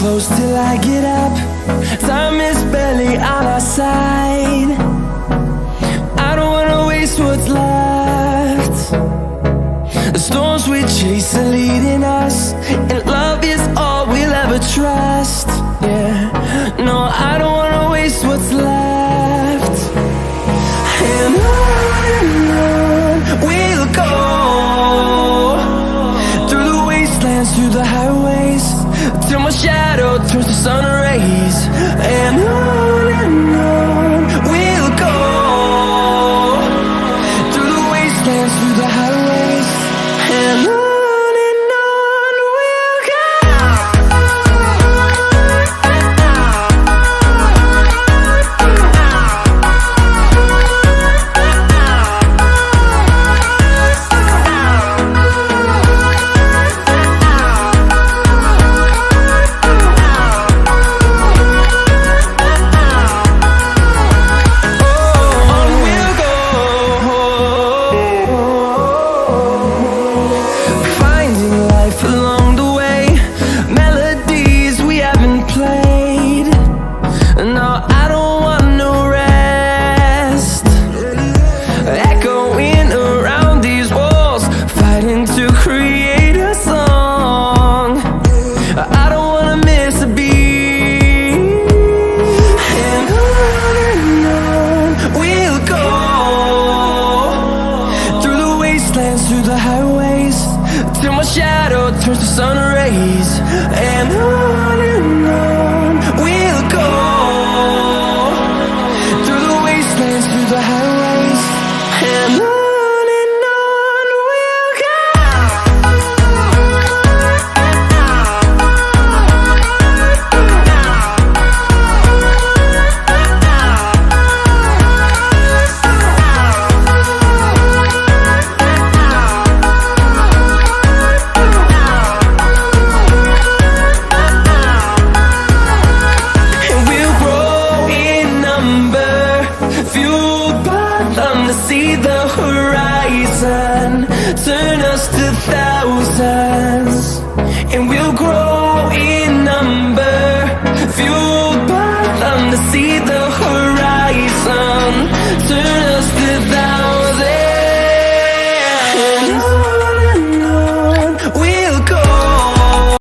Close till I get up. Time is barely on our side. I don't wanna waste what's left. The storms we chase are leading us, and love is all we'll ever trust. Yeah, no, I don't wanna waste what's left. And on we'll go, through the wastelands, through the highways, till my shadow turns to sun rays. And on we'll go, through the wastelands, through the highways, and on we'll go. Through the highways, till my shadow turns to sun rays. And on we'll go, through the wastelands, through the highways, and on we'll go. See the horizon, turn us to thousands, and we'll grow in number, fuel